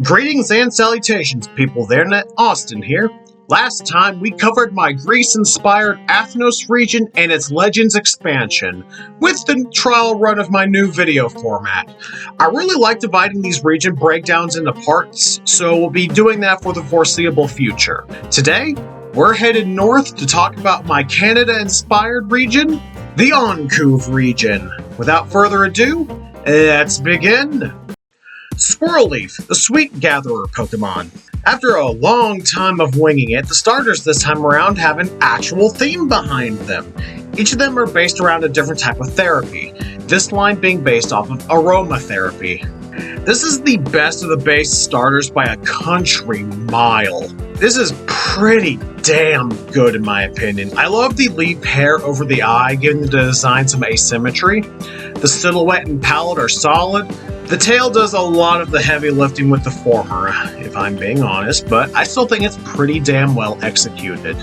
Greetings and salutations, people of the internet. Austin here. Last time we covered my Greece-inspired Athnos region and its Legends expansion, with the trial run of my new video format. I really like dividing these region breakdowns into parts, so we'll be doing that for the foreseeable future. Today, we're headed north to talk about my Canada-inspired region, the Oncouv Region. Without further ado, let's begin! Swirleaf, the Sweet Gatherer Pokemon. After a long time of winging it, the starters this time around have an actual theme behind them. Each of them are based around a different type of therapy, this line being based off of aromatherapy. This is the best of the base starters by a country mile. This is pretty damn good in my opinion. I love the leaf hair over the eye, giving the design some asymmetry. The silhouette and palette are solid. The tail does a lot of the heavy lifting with the former, if I'm being honest, but I still think it's pretty damn well executed.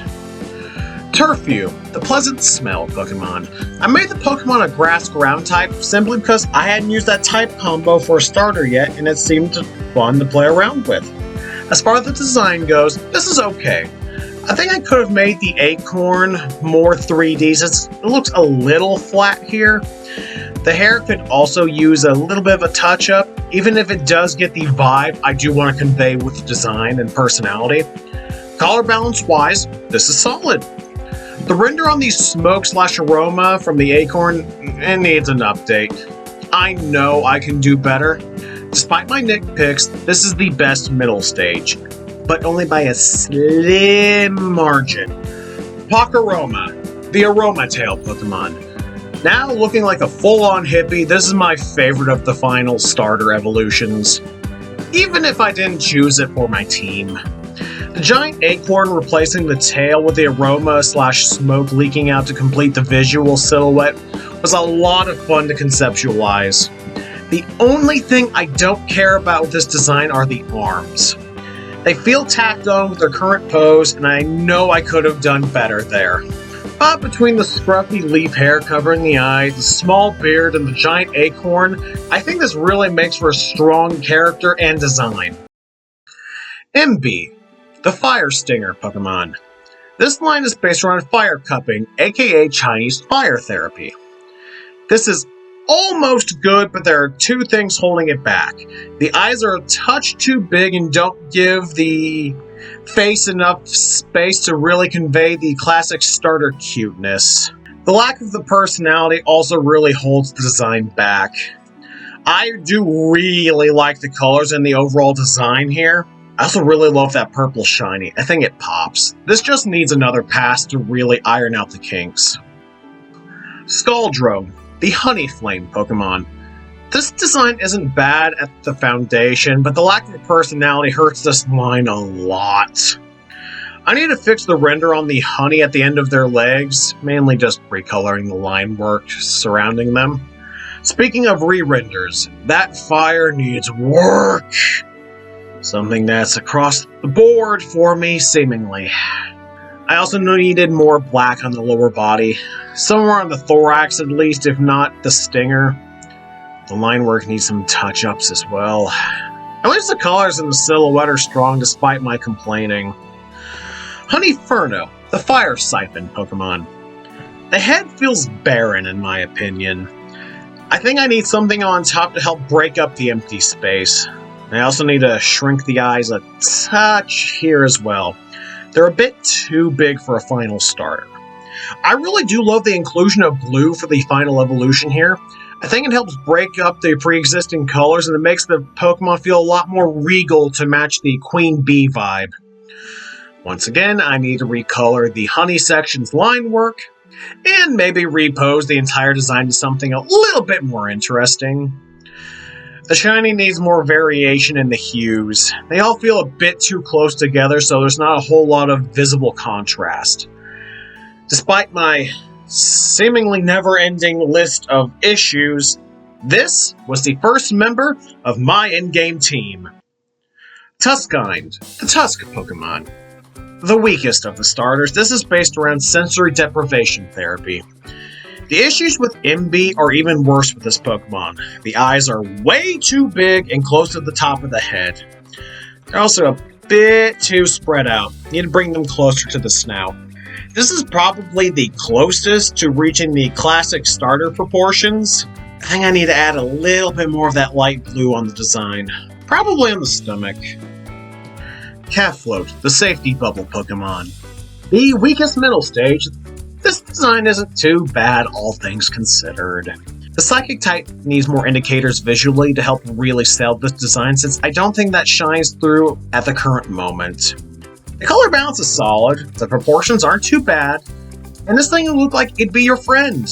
Turfu, the Pleasant Smell Pokemon. I made the Pokemon a grass ground type simply because I hadn't used that type combo for a starter yet and it seemed fun to play around with. As far as the design goes, this is okay. I think I could have made the acorn more 3D since it looks a little flat here. The hair could also use a little bit of a touch-up, even if it does get the vibe I do want to convey with the design and personality. Color balance-wise, this is solid. The render on the smoke/aroma from the acorn, it needs an update. I know I can do better. Despite my nitpicks, this is the best middle stage, but only by a slim margin. Pokeroma, the Aroma Tail Pokemon. Now looking like a full-on hippie, this is my favorite of the final starter evolutions, even if I didn't choose it for my team. The giant acorn replacing the tail with the aroma/smoke leaking out to complete the visual silhouette was a lot of fun to conceptualize. The only thing I don't care about with this design are the arms. They feel tacked on with their current pose, and I know I could have done better there. But between the scruffy leaf hair covering the eyes, the small beard, and the giant acorn, I think this really makes for a strong character and design. MB, the Fire Stinger Pokemon. This line is based around fire cupping, aka Chinese fire therapy. This is almost good, but there are two things holding it back. The eyes are a touch too big and don't give the face enough space to really convey the classic starter cuteness. The lack of the personality also really holds the design back. I do really like the colors and the overall design here. I also really love that purple shiny. I think it pops. This just needs another pass to really iron out the kinks. Scaldro, the Honey Flame Pokemon. This design isn't bad at the foundation, but the lack of personality hurts this line a lot. I need to fix the render on the honey at the end of their legs, mainly just recoloring the line work surrounding them. Speaking of re-renders, that fire needs work. Something that's across the board for me, seemingly. I also needed more black on the lower body, somewhere on the thorax at least, if not the stinger. The line work needs some touch-ups as well. At least the colors and the silhouette are strong despite my complaining. Honeyferno, the Fire Siphon Pokemon. The head feels barren in my opinion. I think I need something on top to help break up the empty space. I also need to shrink the eyes a touch here as well. They're a bit too big for a final starter. I really do love the inclusion of blue for the final evolution here. I think it helps break up the pre-existing colors and it makes the Pokemon feel a lot more regal to match the Queen Bee vibe. Once again, I need to recolor the Honey section's line work, and maybe repose the entire design to something a little bit more interesting. The shiny needs more variation in the hues. They all feel a bit too close together, so there's not a whole lot of visible contrast. Despite my seemingly never-ending list of issues, this was the first member of my in-game team. Tuskind, the Tusk Pokemon. The weakest of the starters, this is based around sensory deprivation therapy. The issues with MB are even worse with this Pokemon. The eyes are way too big and close to the top of the head. They're also a bit too spread out. Need to bring them closer to the snout. This is probably the closest to reaching the classic starter proportions. I think I need to add a little bit more of that light blue on the design. Probably on the stomach. Calf Float, the safety bubble Pokemon. The weakest middle stage, this design isn't too bad, all things considered. The Psychic type needs more indicators visually to help really sell this design, since I don't think that shines through at the current moment. The color balance is solid, the proportions aren't too bad, and this thing will look like it'd be your friend.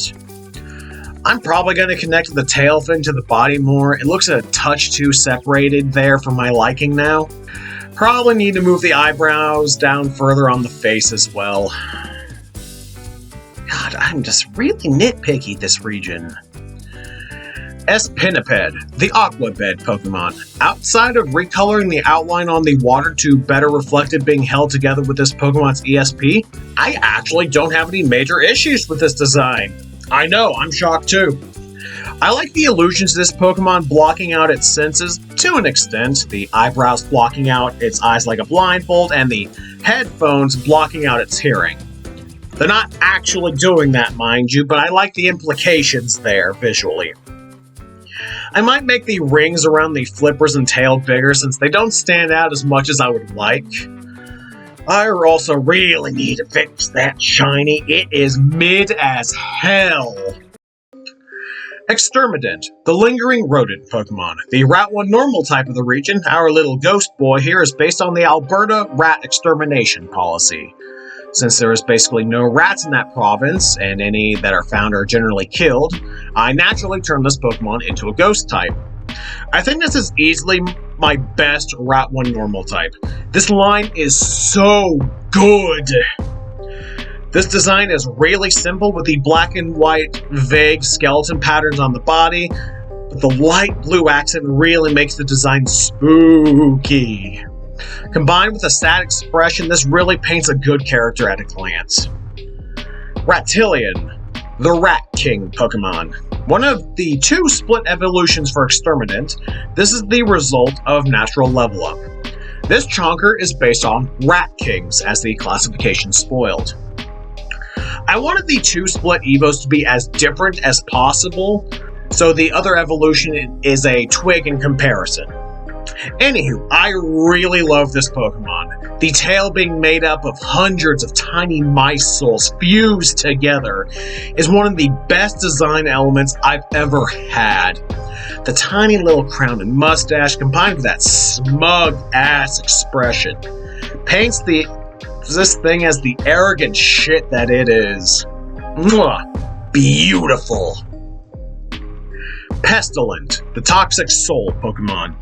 I'm probably going to connect the tail fin to the body more. It looks a touch too separated there for my liking now. Probably need to move the eyebrows down further on the face as well. God, I'm just really nitpicky this region. Espiniped, the Aqua Bed Pokemon. Outside of recoloring the outline on the water to better reflect it being held together with this Pokemon's ESP, I actually don't have any major issues with this design. I know, I'm shocked too. I like the illusions of this Pokemon blocking out its senses to an extent, the eyebrows blocking out its eyes like a blindfold, and the headphones blocking out its hearing. They're not actually doing that, mind you, but I like the implications there visually. I might make the rings around the flippers and tail bigger since they don't stand out as much as I would like. I also really need to fix that shiny. It is mid as hell. Exterminant, the lingering rodent Pokemon. The Route 1 normal type of the region, our little ghost boy here, is based on the Alberta rat extermination policy. Since there is basically no rats in that province, and any that are found are generally killed, I naturally turn this Pokemon into a ghost type. I think this is easily my best Route 1 normal type. This line is so good! This design is really simple with the black and white vague skeleton patterns on the body, but the light blue accent really makes the design spooky. Combined with a sad expression, this really paints a good character at a glance. Ratillion, the Rat King Pokemon. One of the two split evolutions for Exterminant, this is the result of natural level up. This chonker is based on Rat Kings, as the classification spoiled. I wanted the two split Evos to be as different as possible, so the other evolution is a twig in comparison. Anywho, I really love this Pokemon. The tail being made up of hundreds of tiny mice souls fused together is one of the best design elements I've ever had. The tiny little crown and mustache combined with that smug-ass expression paints this thing as the arrogant shit that it is. Mwah! Beautiful! Pestilent, the Toxic Soul Pokemon.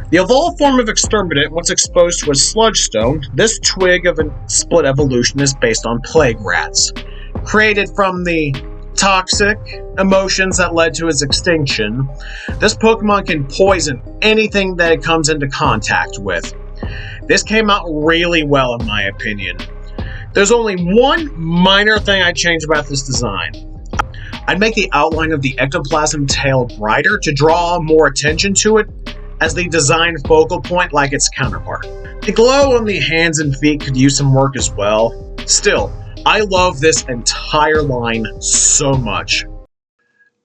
The evolved form of Exterminant, once exposed to a Sludge Stone, this twig of a split evolution is based on plague rats. Created from the toxic emotions that led to its extinction, this Pokemon can poison anything that it comes into contact with. This came out really well in my opinion. There's only one minor thing I'd change about this design. I'd make the outline of the ectoplasm tail brighter to draw more attention to it as the design focal point like its counterpart. The glow on the hands and feet could use some work as well. Still, I love this entire line so much.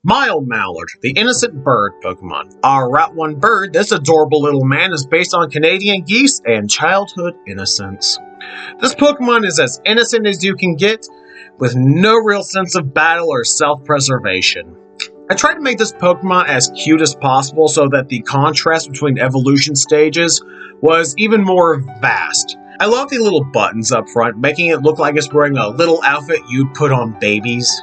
Mild Mallard, the innocent bird Pokemon. Our Route 1 bird, this adorable little man, is based on Canadian geese and childhood innocence. This Pokemon is as innocent as you can get, with no real sense of battle or self-preservation. I tried to make this Pokemon as cute as possible so that the contrast between evolution stages was even more vast. I love the little buttons up front, making it look like it's wearing a little outfit you'd put on babies.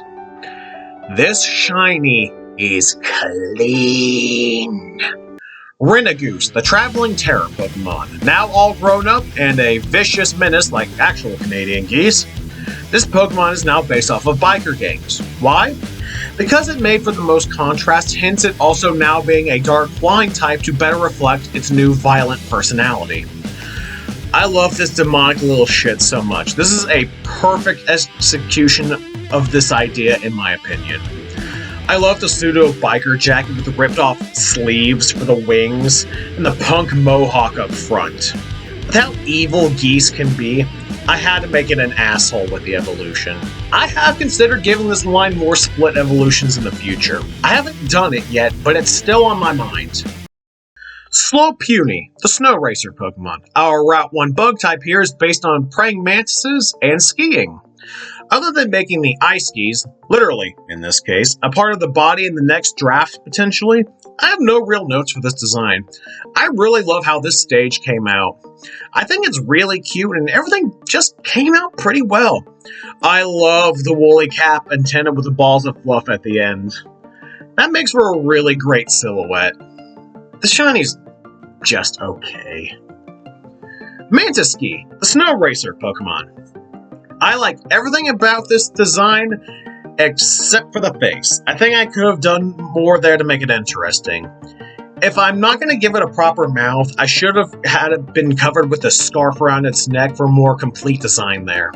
This shiny is clean. Renegoose, the Traveling Terror Pokemon. Now all grown up and a vicious menace like actual Canadian geese, this Pokemon is now based off of biker gangs. Why? Because it made for the most contrast, hence it also now being a dark flying type to better reflect its new violent personality. I love this demonic little shit so much. This is a perfect execution of this idea in my opinion. I love the pseudo biker jacket with the ripped off sleeves for the wings and the punk mohawk up front. With how evil Geese can be, I had to make it an asshole with the evolution. I have considered giving this line more split evolutions in the future. I haven't done it yet, but it's still on my mind. Slowpuny, the snow racer Pokemon. Our Route 1 bug type here is based on praying mantises and skiing. Other than making the ice skis, literally in this case, a part of the body in the next draft potentially, I have no real notes for this design. I really love how this stage came out. I think it's really cute and everything just came out pretty well. I love the woolly cap antenna with the balls of fluff at the end. That makes for a really great silhouette. The shiny's just okay. Mantiski, the snow racer Pokemon. I like everything about this design except for the face. I think I could have done more there to make it interesting. If I'm not going to give it a proper mouth, I should have had it been covered with a scarf around its neck for a more complete design there.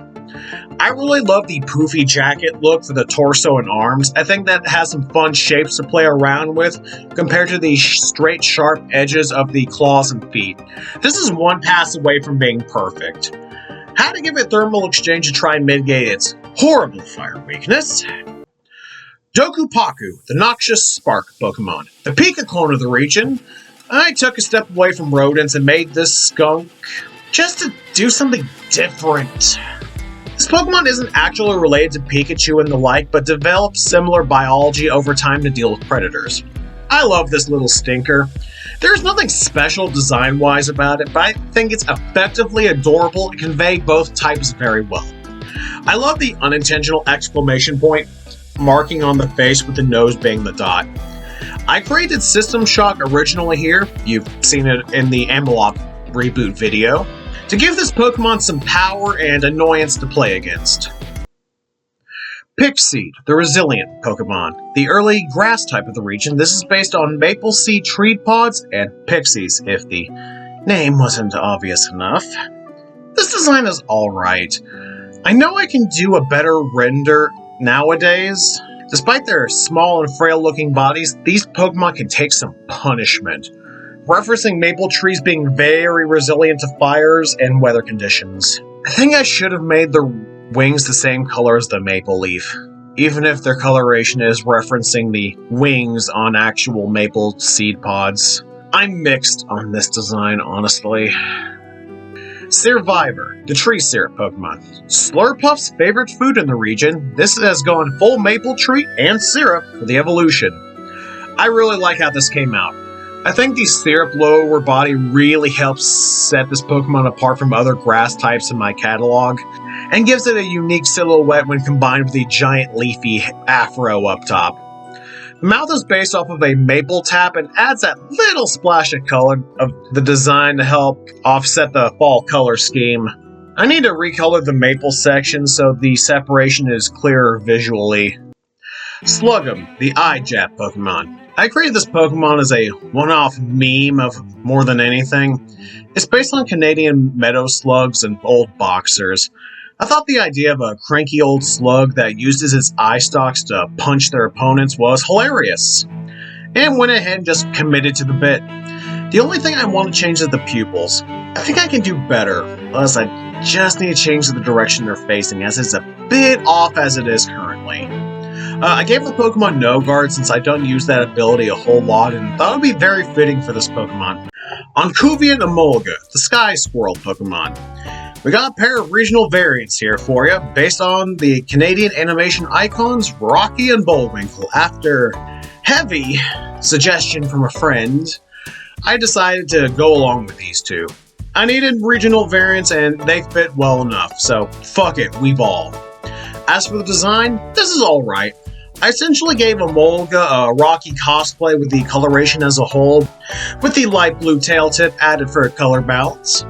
I really love the poofy jacket look for the torso and arms. I think that has some fun shapes to play around with compared to the straight, sharp edges of the claws and feet. This is one pass away from being perfect. Had to give it thermal exchange to try and mitigate its horrible fire weakness. Dokupaku, the noxious spark Pokemon. The Pika clone of the region. I took a step away from rodents and made this skunk just to do something different. This Pokemon isn't actually related to Pikachu and the like, but develops similar biology over time to deal with predators. I love this little stinker. There's nothing special design-wise about it, but I think it's effectively adorable and convey both types very well. I love the unintentional exclamation point marking on the face with the nose being the dot. I created System Shock originally here, you've seen it in the Amalok reboot video, to give this Pokemon some power and annoyance to play against. Pixied, the resilient Pokemon. The early grass type of the region, this is based on maple seed tree pods and pixies, if the name wasn't obvious enough. This design is alright. I know I can do a better render nowadays. Despite their small and frail looking bodies, these Pokemon can take some punishment. Referencing maple trees being very resilient to fires and weather conditions. I think I should have made the wings the same color as the maple leaf, even if their coloration is referencing the wings on actual maple seed pods. I'm mixed on this design, honestly. Survivor, the tree syrup Pokemon. Slurpuff's favorite food in the region, this has gone full maple treat and syrup for the evolution. I really like how this came out. I think the syrup lower body really helps set this Pokemon apart from other grass types in my catalog, and gives it a unique silhouette when combined with the giant leafy afro up top. The mouth is based off of a maple tap and adds that little splash of color of the design to help offset the fall color scheme. I need to recolor the maple section so the separation is clearer visually. Slugum, the eye jab Pokemon. I created this Pokemon as a one-off meme of more than anything. It's based on Canadian meadow slugs and old boxers. I thought the idea of a cranky old slug that uses its eye stalks to punch their opponents was hilarious, and went ahead and just committed to the bit. The only thing I want to change is the pupils. I think I can do better, plus I just need to change the direction they're facing, as it's a bit off as it is currently. I gave the Pokemon No Guard since I don't use that ability a whole lot, and thought it would be very fitting for this Pokemon. Oncouvian Emolga, the Sky Squirrel Pokemon. We got a pair of regional variants here for you, based on the Canadian animation icons Rocky and Bullwinkle. After heavy suggestion from a friend, I decided to go along with these two. I needed regional variants and they fit well enough, so fuck it, we've all. As for the design, this is alright. I essentially gave Emolga a Rocky cosplay with the coloration as a whole, with the light blue tail tip added for color balance.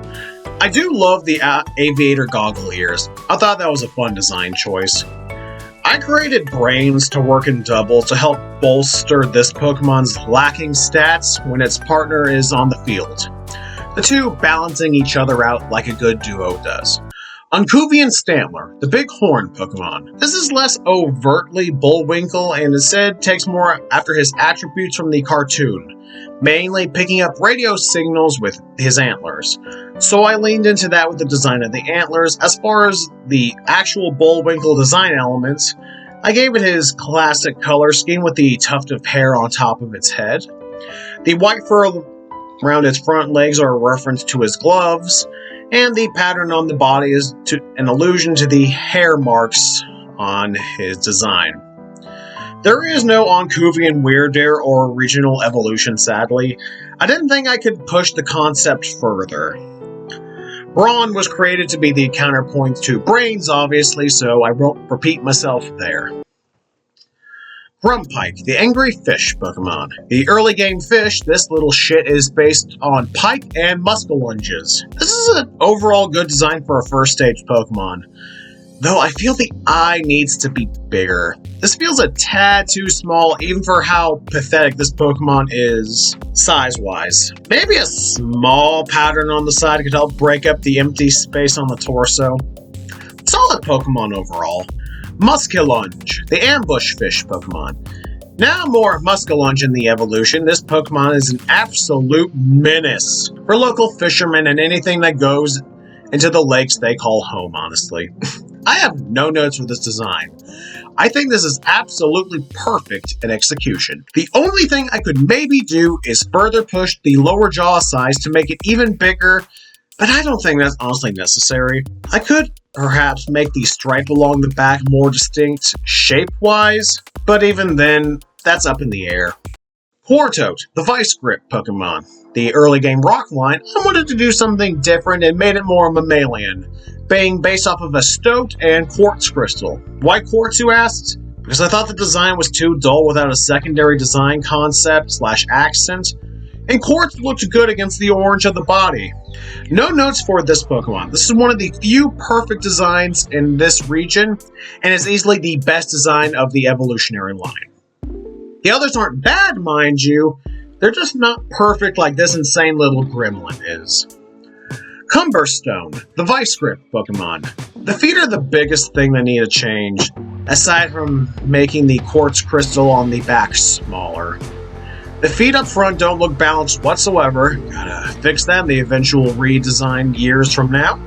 I do love the aviator goggle ears. I thought that was a fun design choice. I created brains to work in double to help bolster this Pokemon's lacking stats when its partner is on the field. The two balancing each other out like a good duo does. Oncouvian Stantler, the big horn Pokemon. This is less overtly Bullwinkle and instead takes more after his attributes from the cartoon, mainly picking up radio signals with his antlers. So I leaned into that with the design of the antlers. As far as the actual Bullwinkle design elements, I gave it his classic color scheme with the tuft of hair on top of its head. The white fur around its front legs are a reference to his gloves, and the pattern on the body is an allusion to the hair marks on his design. There is no Oncouvian Weirdair or regional evolution, sadly. I didn't think I could push the concept further. Brawn was created to be the counterpoint to Brains, obviously, so I won't repeat myself there. Grumpike, the angry fish Pokemon. The early game fish, this little shit is based on Pike and Muskellunges. This is an overall good design for a first stage Pokemon, though I feel the eye needs to be bigger. This feels a tad too small even for how pathetic this Pokemon is size-wise. Maybe a small pattern on the side could help break up the empty space on the torso. Solid Pokemon overall. Muskellunge, the ambush fish Pokemon. Now more Muskellunge in the evolution, this Pokemon is an absolute menace for local fishermen and anything that goes into the lakes they call home, honestly. I have no notes for this design. I think this is absolutely perfect in execution. The only thing I could maybe do is further push the lower jaw size to make it even bigger, but I don't think that's honestly necessary. I could perhaps make the stripe along the back more distinct shape-wise, but even then, that's up in the air. Quartote, the Vice Grip Pokemon. The early game rock line, I wanted to do something different and made it more mammalian, being based off of a stoat and quartz crystal. Why quartz, you asked? Because I thought the design was too dull without a secondary design concept / accent, and quartz looked good against the orange of the body. No notes for this Pokemon. This is one of the few perfect designs in this region, and is easily the best design of the evolutionary line. The others aren't bad, mind you, they're just not perfect like this insane little gremlin is. Cumberstone, the Vice Grip Pokemon. The feet are the biggest thing that need a change, aside from making the quartz crystal on the back smaller. The feet up front don't look balanced whatsoever. Gotta fix that in the eventual redesign years from now.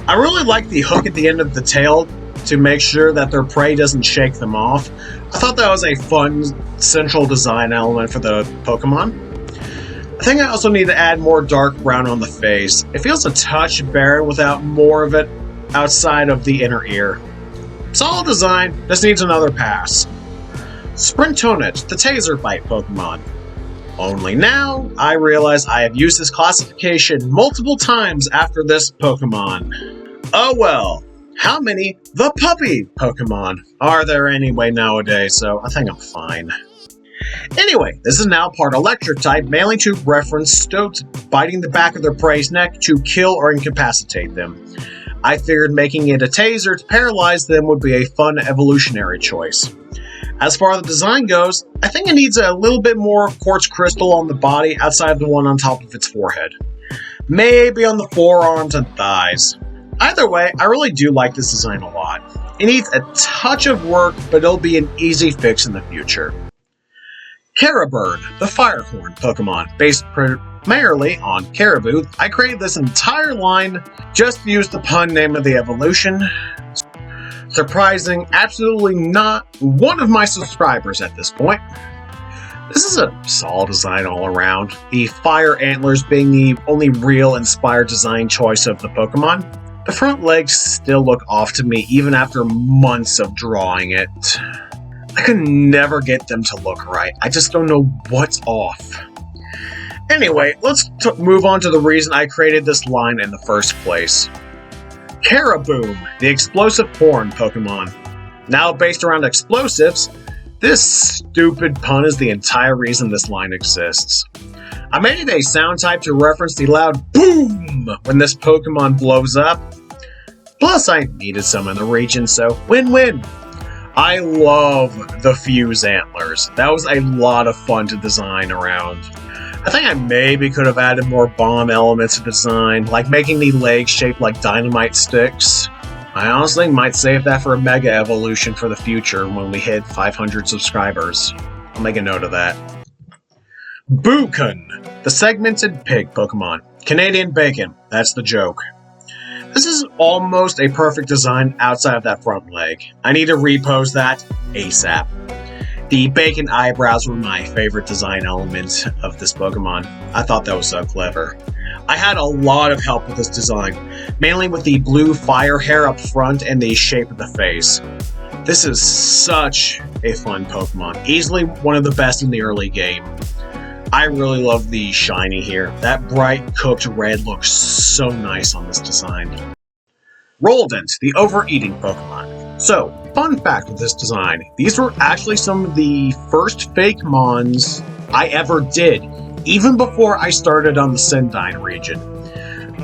I really like the hook at the end of the tail to make sure that their prey doesn't shake them off. I thought that was a fun central design element for the Pokemon. I think I also need to add more dark brown on the face. It feels a touch barren without more of it outside of the inner ear. Solid design, just needs another pass. Sprintonet, the Taser Bite Pokemon. Only now, I realize I have used this classification multiple times after this Pokemon. Oh well, how many the puppy Pokemon are there anyway nowadays, so I think I'm fine. Anyway, this is now part electric type, mainly to reference stoats biting the back of their prey's neck to kill or incapacitate them. I figured making it a taser to paralyze them would be a fun evolutionary choice. As far as the design goes, I think it needs a little bit more quartz crystal on the body outside of the one on top of its forehead. Maybe on the forearms and thighs. Either way, I really do like this design a lot. It needs a touch of work, but it'll be an easy fix in the future. Caribou, the Firehorn Pokemon. Based primarily on Caribou, I created this entire line just to use the pun name of the evolution. Surprising absolutely not one of my subscribers at this point. This is a solid design all around, the fire antlers being the only real inspired design choice of the Pokemon. The front legs still look off to me even after months of drawing it. I can never get them to look right. I just don't know what's off. Anyway, let's move on to the reason I created this line in the first place. Caribou, the explosive horn Pokemon. Now based around explosives, this stupid pun is the entire reason this line exists. I made it a sound type to reference the loud boom when this Pokemon blows up. Plus I needed some in the region, so win-win. I love the fuse antlers. That was a lot of fun to design around. I think I maybe could have added more bomb elements to the design, like making the legs shaped like dynamite sticks. I honestly might save that for a mega evolution for the future when we hit 500 subscribers. I'll make a note of that. Bookun, the segmented pig Pokemon. Canadian bacon, that's the joke. This is almost a perfect design outside of that front leg. I need to repose that ASAP. The bacon eyebrows were my favorite design element of this Pokemon. I thought that was so clever. I had a lot of help with this design, mainly with the blue fire hair up front and the shape of the face. This is such a fun Pokemon, easily one of the best in the early game. I really love the shiny here. That bright cooked red looks so nice on this design. Rodent, the overeating Pokemon. So, fun fact with this design, these were actually some of the first fakemons I ever did, even before I started on the Sendine region.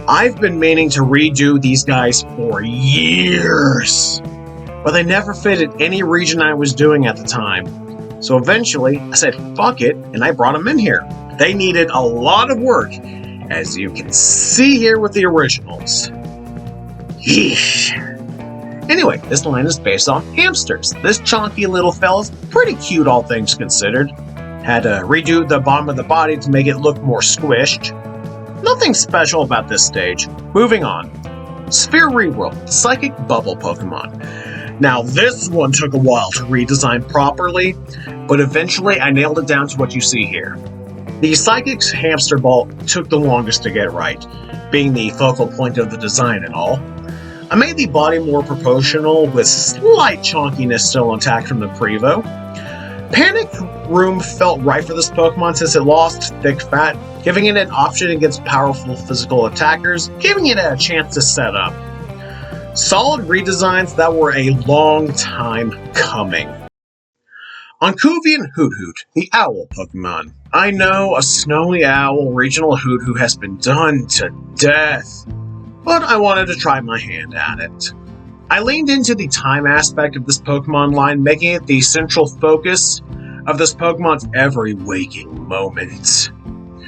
I've been meaning to redo these guys for years, but they never fit in any region I was doing at the time. So eventually, I said fuck it, and I brought them in here. They needed a lot of work, as you can see here with the originals. Yeesh. Anyway, this line is based on hamsters. This chunky little fella's pretty cute, all things considered. Had to redo the bottom of the body to make it look more squished. Nothing special about this stage. Moving on. Sphere Reworld, the Psychic Bubble Pokemon. Now, this one took a while to redesign properly, but eventually I nailed it down to what you see here. The Psychic's hamster ball took the longest to get right, being the focal point of the design and all. I made the body more proportional, with slight chonkiness still intact from the Prevo. Panic Room felt right for this Pokemon since it lost thick fat, giving it an option against powerful physical attackers, giving it a chance to set up. Solid redesigns that were a long time coming. Oncouvian Hoot, the owl Pokemon. I know a snowy owl regional Hoot has been done to death, but I wanted to try my hand at it. I leaned into the time aspect of this Pokemon line, making it the central focus of this Pokemon's every waking moment.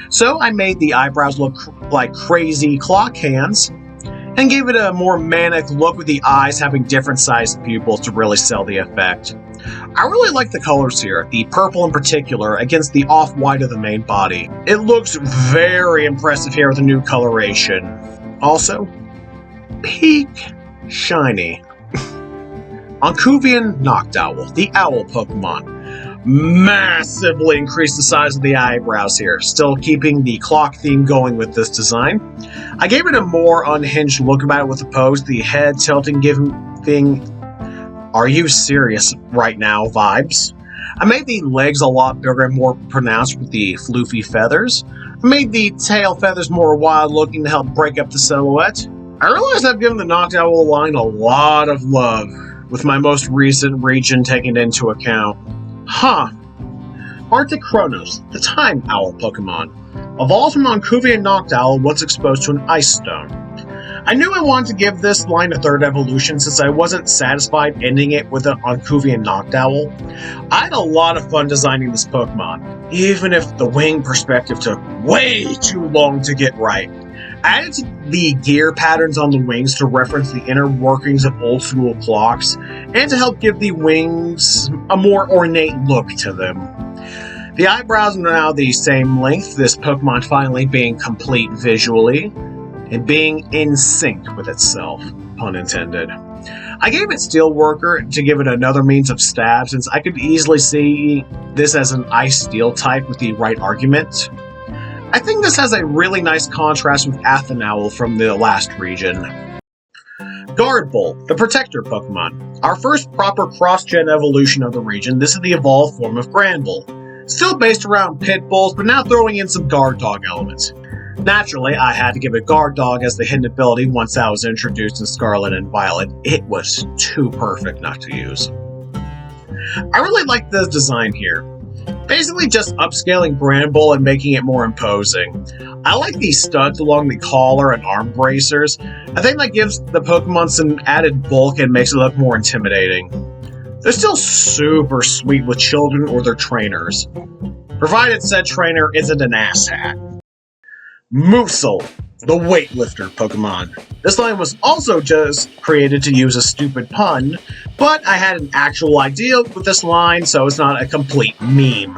So I made the eyebrows look like crazy clock hands, and gave it a more manic look with the eyes having different sized pupils to really sell the effect. I really like the colors here, the purple in particular against the off-white of the main body. It looks very impressive here with the new coloration. Also, peak shiny. Oncouvian Noctowl, the owl Pokemon. Massively increased the size of the eyebrows here, still keeping the clock theme going with this design. I gave it a more unhinged look about it with the pose, the head tilting giving "Are you serious right now" vibes. I made the legs a lot bigger and more pronounced with the floofy feathers. I made the tail feathers more wild looking to help break up the silhouette. I realized I've given the Noctowl line a lot of love, with my most recent region taken into account. Arctic Chronos, the time owl Pokemon. Evolved from Oncouvian Noctowl once exposed to an ice stone. I knew I wanted to give this line a third evolution since I wasn't satisfied ending it with an Oncouvian Noctowl. I had a lot of fun designing this Pokemon, even if the wing perspective took way too long to get right. I added the gear patterns on the wings to reference the inner workings of old school clocks, and to help give the wings a more ornate look to them. The eyebrows are now the same length, this Pokemon finally being complete visually, and being in sync with itself, pun intended. I gave it Steelworker to give it another means of stab, since I could easily see this as an Ice-Steel type with the right argument. I think this has a really nice contrast with Athenowl from the last region. Guardbull, the Protector Pokemon. Our first proper cross-gen evolution of the region, this is the evolved form of Granbull. Still based around Pit Bulls, but now throwing in some Guard Dog elements. Naturally, I had to give it Guard Dog as the hidden ability once that was introduced in Scarlet and Violet. It was too perfect not to use. I really like the design here. Basically just upscaling Granbull and making it more imposing. I like these studs along the collar and arm bracers. I think that gives the Pokemon some added bulk and makes it look more intimidating. They're still super sweet with children or their trainers. provided said trainer isn't an asshat. Moosel, the Weightlifter Pokemon. This line was also just created to use a stupid pun, but I had an actual idea with this line, so it's not a complete meme.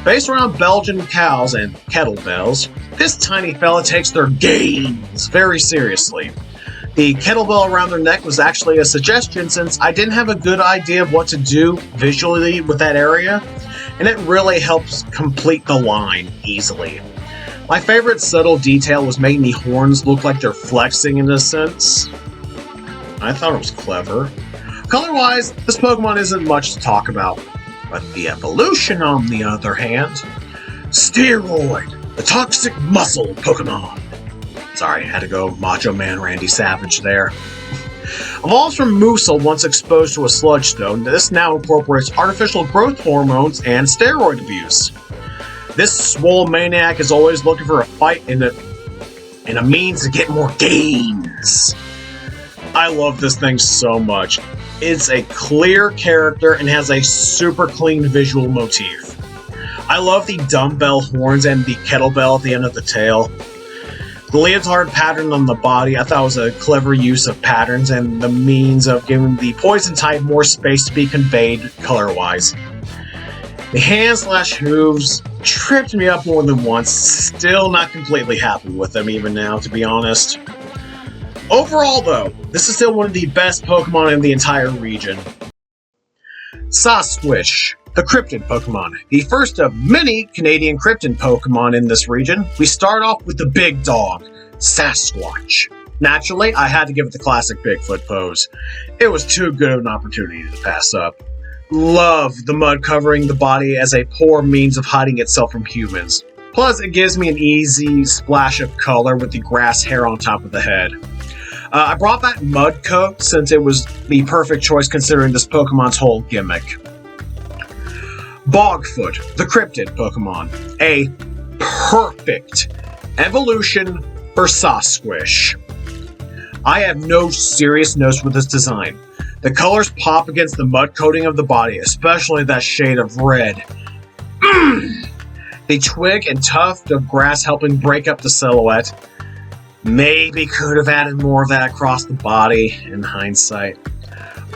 Based around Belgian cows and kettlebells, this tiny fella takes their gains very seriously. The kettlebell around their neck was actually a suggestion since I didn't have a good idea of what to do visually with that area, and it really helps complete the line easily. My favorite subtle detail was making the horns look like they're flexing in a sense. I thought it was clever. Color-wise, this Pokemon isn't much to talk about, but the evolution, on the other hand, Steroid, the toxic muscle Pokemon. Sorry, had to go Macho Man Randy Savage there. Evolves from Moosel once exposed to a Sludge Stone, this now incorporates artificial growth hormones and steroid abuse. This swole maniac is always looking for a fight and a means to get more gains. I love this thing so much. It's a clear character and has a super clean visual motif. I love the dumbbell horns and the kettlebell at the end of the tail. The leotard pattern on the body I thought was a clever use of patterns and the means of giving the poison type more space to be conveyed color-wise. The hands/hooves tripped me up more than once, still not completely happy with them even now, to be honest. Overall though, this is still one of the best Pokemon in the entire region. Sasquish, the cryptid Pokemon. The first of many Canadian cryptid Pokemon in this region, we start off with the big dog, Sasquatch. Naturally, I had to give it the classic Bigfoot pose. It was too good of an opportunity to pass up. Love the mud covering the body as a poor means of hiding itself from humans. Plus, it gives me an easy splash of color with the grass hair on top of the head. I brought back Mud Coat since it was the perfect choice considering this Pokemon's whole gimmick. Bogfoot, the cryptid Pokemon. A perfect evolution for Sasquish. I have no serious notes with this design. The colors pop against the mud coating of the body, especially that shade of red. The twig and tuft of grass helping break up the silhouette. Maybe could have added more of that across the body in hindsight.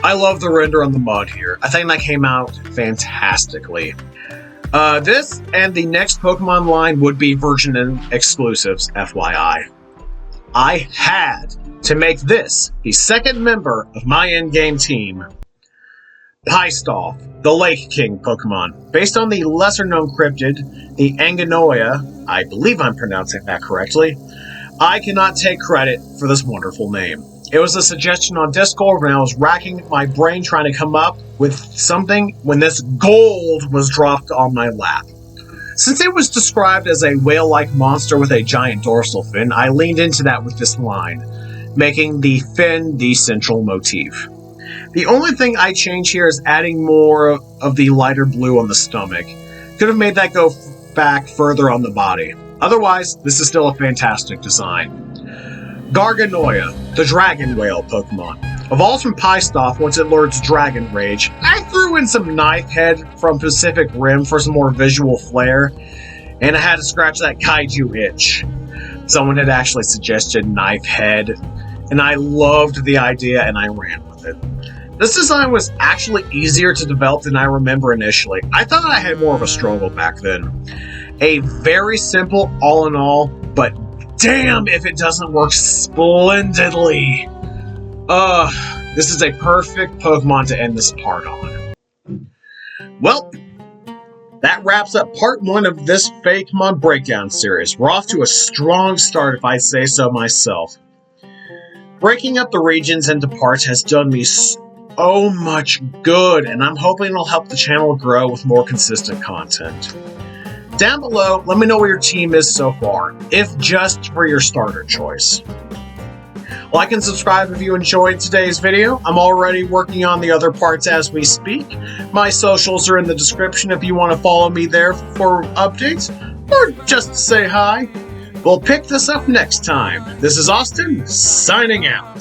I love the render on the mud here. I think that came out fantastically. This and the next Pokemon line would be version exclusives, FYI. I had to make this the second member of my endgame team. Pystoff, the Lake King Pokemon. Based on the lesser-known cryptid, the Anganoia, I believe I'm pronouncing that correctly, I cannot take credit for this wonderful name. It was a suggestion on Discord when I was racking my brain trying to come up with something when this gold was dropped on my lap. Since it was described as a whale-like monster with a giant dorsal fin, I leaned into that with this line, making the fin the central motif. The only thing I change here is adding more of the lighter blue on the stomach. Could have made that go back further on the body. Otherwise, this is still a fantastic design. Garganoia, the dragon whale Pokemon. Evolves from Pystoff once it learns Dragon Rage. I threw in some Knife Head from Pacific Rim for some more visual flair, and I had to scratch that kaiju itch. Someone had actually suggested Knife Head, and I loved the idea and I ran with it. This design was actually easier to develop than I remember initially. I thought I had more of a struggle back then. A very simple all in all, but damn if it doesn't work splendidly. This is a perfect Pokemon to end this part on. Well, that wraps up part 1 of this Fakemon breakdown series. We're off to a strong start if I say so myself. Breaking up the regions into parts has done me so much good, and I'm hoping it'll help the channel grow with more consistent content. Down below, let me know where your team is so far, if just for your starter choice. Like and subscribe if you enjoyed today's video. I'm already working on the other parts as we speak. My socials are in the description if you want to follow me there for updates, or just to say hi. We'll pick this up next time. This is Austin, signing out.